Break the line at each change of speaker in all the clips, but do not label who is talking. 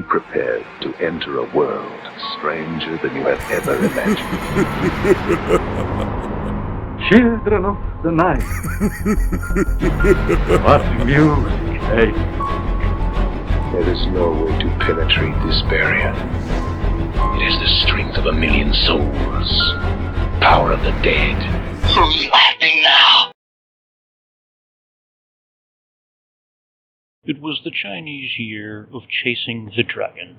Be prepared to enter a world stranger than you have ever imagined.
Children of the night. What music, eh?
There is no way to penetrate this barrier. It is the strength of 1,000,000 souls. Power of the dead.
Who's laughing now?
It was the Chinese year of chasing the dragon,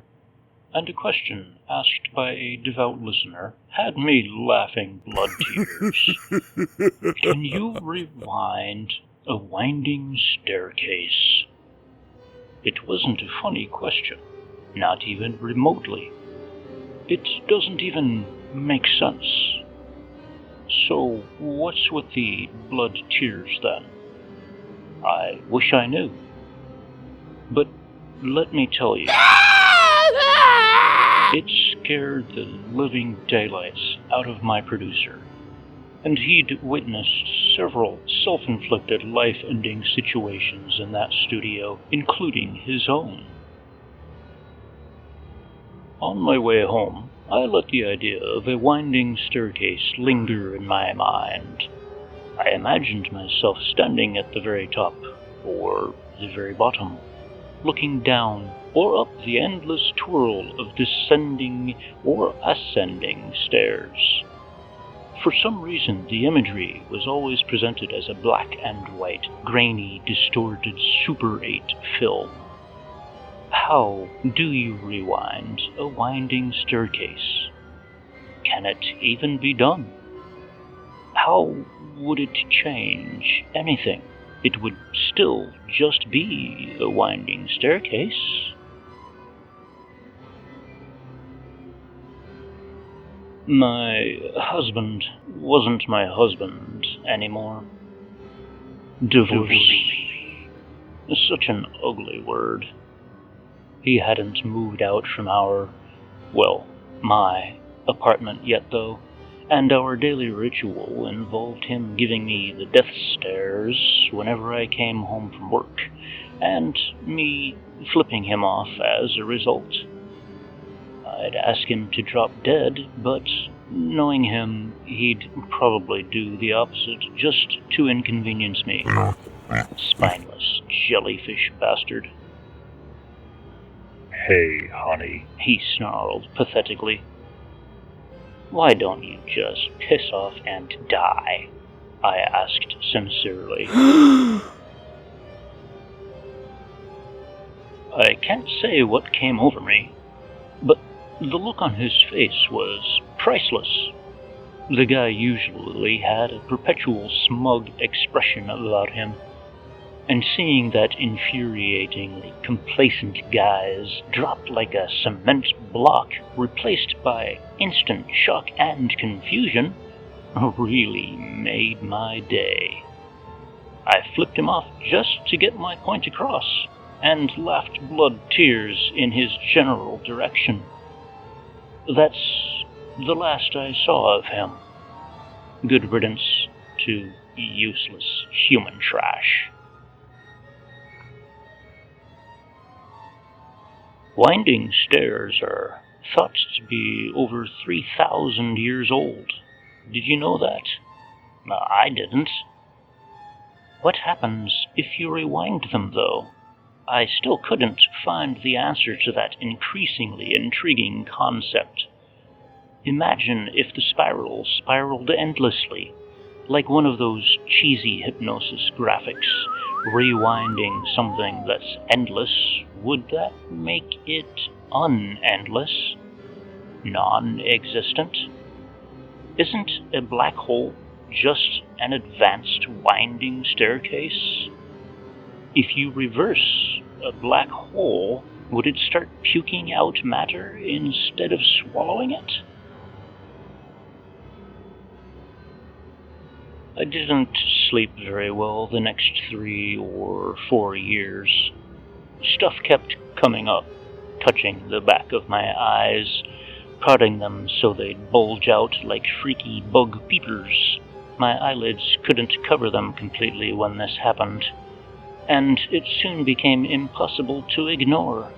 and a question asked by a devout listener had me laughing blood tears. Can you rewind a winding staircase? It wasn't a funny question, not even remotely. It doesn't even make sense. So what's with the blood tears then? I wish I knew. But let me tell you, it scared the living daylights out of my producer, and he'd witnessed several self-inflicted life-ending situations in that studio, including his own. On my way home, I let the idea of a winding staircase linger in my mind. I imagined myself standing at the very top, or the very bottom, looking down or up the endless twirl of descending or ascending stairs. For some reason, the imagery was always presented as a black and white, grainy, distorted Super 8 film. How do you rewind a winding staircase? Can it even be done? How would it change anything? It would still just be a winding staircase. My husband wasn't my husband anymore. Divorce. Such an ugly word. He hadn't moved out from my apartment yet though, and our daily ritual involved him giving me the death stares whenever I came home from work, and me flipping him off as a result. I'd ask him to drop dead, but knowing him, he'd probably do the opposite just to inconvenience me. Spineless jellyfish bastard. "Hey, honey," he snarled pathetically. "Why don't you just piss off and die?" I asked sincerely. I can't say what came over me, but the look on his face was priceless. The guy usually had a perpetual smug expression about him, and seeing that infuriatingly complacent guise dropped like a cement block replaced by instant shock and confusion really made my day. I flipped him off just to get my point across, and laughed blood tears in his general direction. That's the last I saw of him. Good riddance to useless human trash. Winding stairs are thought to be over 3,000 years old. Did you know that? I didn't. What happens if you rewind them, though? I still couldn't find the answer to that increasingly intriguing concept. Imagine if the spiral spiraled endlessly, like one of those cheesy hypnosis graphics. Rewinding something that's endless, would that make it unendless? Non-existent? Isn't a black hole just an advanced winding staircase? If you reverse a black hole, would it start puking out matter instead of swallowing it? I didn't sleep very well the next 3 or 4 years. Stuff kept coming up, touching the back of my eyes, prodding them so they'd bulge out like freaky bug peepers. My eyelids couldn't cover them completely when this happened, and it soon became impossible to ignore.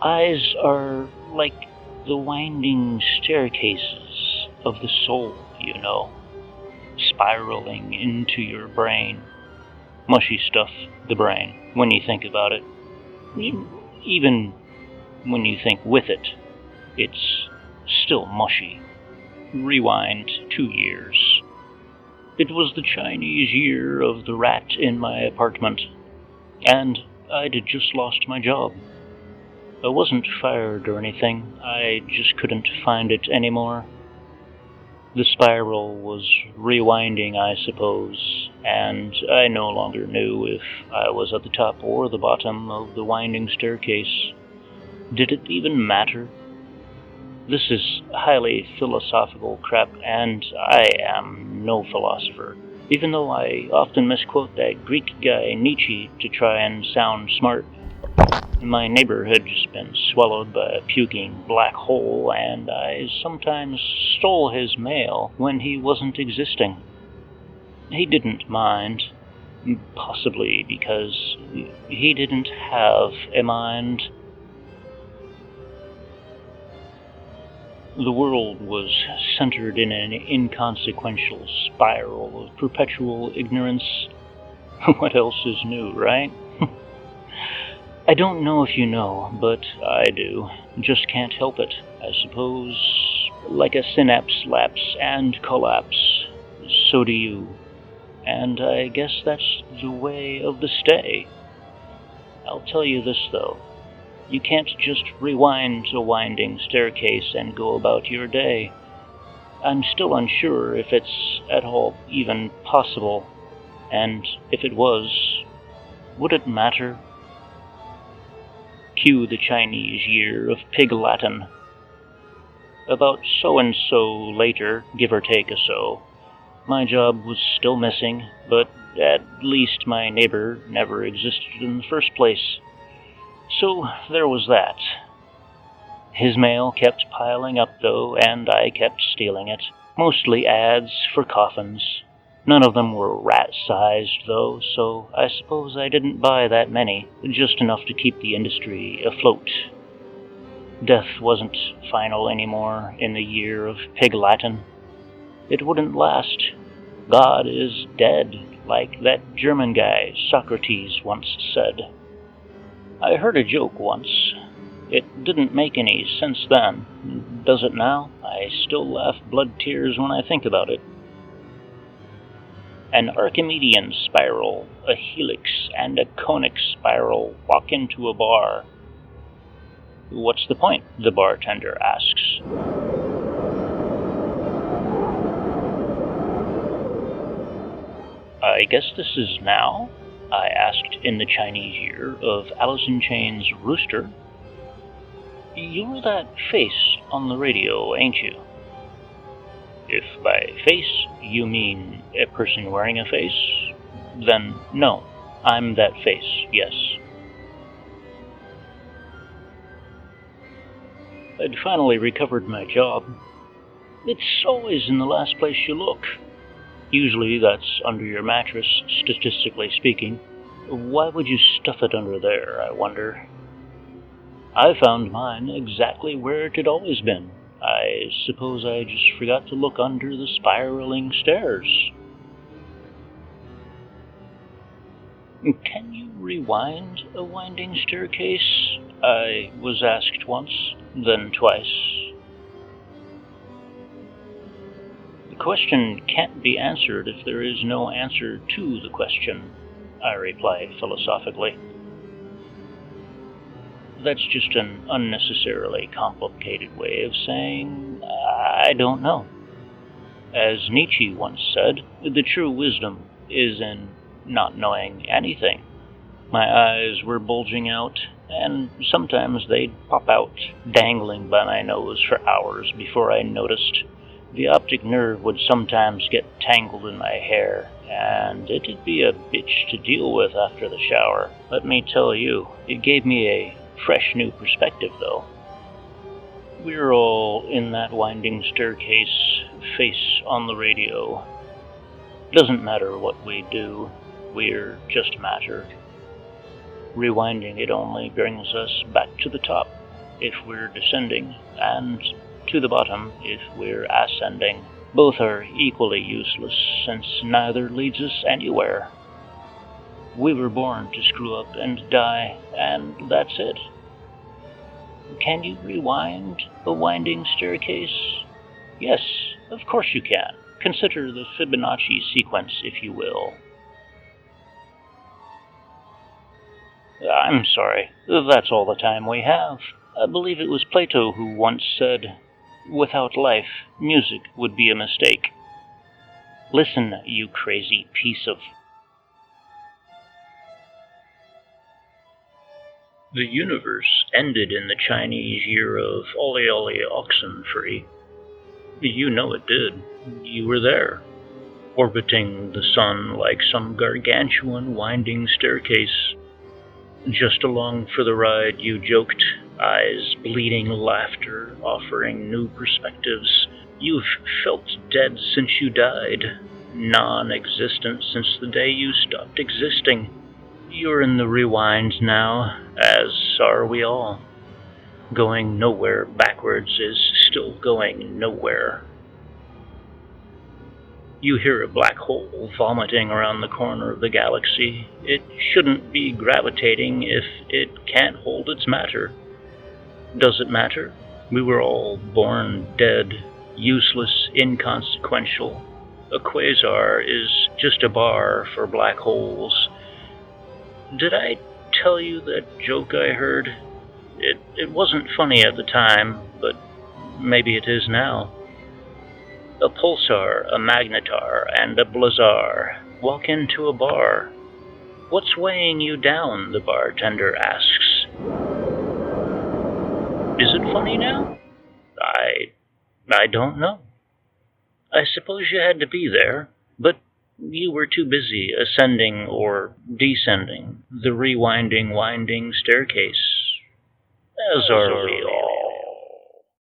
Eyes are like the winding staircases of the soul, you know, spiraling into your brain. Mushy stuff, the brain, when you think about it. Even when you think with it, it's still mushy. Rewind 2 years. It was the Chinese year of the rat in my apartment, and I'd just lost my job. I wasn't fired or anything, I just couldn't find it anymore. The spiral was rewinding, I suppose, and I no longer knew if I was at the top or the bottom of the winding staircase. Did it even matter? This is highly philosophical crap, and I am no philosopher, even though I often misquote that Greek guy Nietzsche to try and sound smart. My neighbor had just been swallowed by a puking black hole, and I sometimes stole his mail when he wasn't existing. He didn't mind, possibly because he didn't have a mind. The world was centered in an inconsequential spiral of perpetual ignorance. What else is new, right? I don't know if you know, but I do. Just can't help it, I suppose. Like a synapse lapse and collapse, so do you. And I guess that's the way of the stay. I'll tell you this, though. You can't just rewind a winding staircase and go about your day. I'm still unsure if it's at all even possible, and if it was, would it matter? Cue the Chinese year of Pig Latin. About so-and-so later, give or take a so, my job was still missing, but at least my neighbor never existed in the first place. So there was that. His mail kept piling up, though, and I kept stealing it. Mostly ads for coffins. None of them were rat-sized, though, so I suppose I didn't buy that many, just enough to keep the industry afloat. Death wasn't final anymore in the year of Pig Latin. It wouldn't last. God is dead, like that German guy Socrates once said. I heard a joke once. It didn't make any sense then. Does it now? I still laugh blood tears when I think about it. An Archimedean spiral, a helix, and a conic spiral walk into a bar. What's the point? The bartender asks. I guess this is now? I asked in the Chinese year of Alice in Chains' Rooster. You're that face on the radio, ain't you? If by face you mean a person wearing a face, then no, I'm that face, yes. I'd finally recovered my job. It's always in the last place you look. Usually that's under your mattress, statistically speaking. Why would you stuff it under there, I wonder? I found mine exactly where it had always been. I suppose I just forgot to look under the spiraling stairs. Can you rewind a winding staircase? I was asked once, then twice. The question can't be answered if there is no answer to the question, I reply philosophically. That's just an unnecessarily complicated way of saying, I don't know. As Nietzsche once said, the true wisdom is in not knowing anything. My eyes were bulging out, and sometimes they'd pop out, dangling by my nose for hours before I noticed. The optic nerve would sometimes get tangled in my hair, and it'd be a bitch to deal with after the shower. Let me tell you, it gave me a fresh new perspective, though. We're all in that winding staircase, face on the radio. Doesn't matter what we do, we're just matter. Rewinding it only brings us back to the top. if we're descending, and to the bottom if we're ascending. Both are equally useless, since neither leads us anywhere. We were born to screw up and die, and that's it. Can you rewind a winding staircase? Yes, of course you can. Consider the Fibonacci sequence, if you will. I'm sorry, that's all the time we have. I believe it was Plato who once said, "Without life, music would be a mistake." Listen, you crazy piece of... The universe ended in the Chinese year of Ollie Ollie Oxenfree. You know it did. You were there, orbiting the sun like some gargantuan winding staircase. Just along for the ride, you joked, eyes bleeding laughter, offering new perspectives. You've felt dead since you died, non-existent since the day you stopped existing. You're in the rewind now, as are we all. Going nowhere backwards is still going nowhere. You hear a black hole vomiting around the corner of the galaxy. It shouldn't be gravitating if it can't hold its matter. Does it matter? We were all born dead, useless, inconsequential. A quasar is just a bar for black holes. Did I tell you that joke I heard? It wasn't funny at the time, but maybe it is now. A pulsar, a magnetar, and a blazar walk into a bar. What's weighing you down, the bartender asks. Is it funny now? I don't know. I suppose you had to be there, but you were too busy ascending or descending the rewinding, winding staircase, as are we all.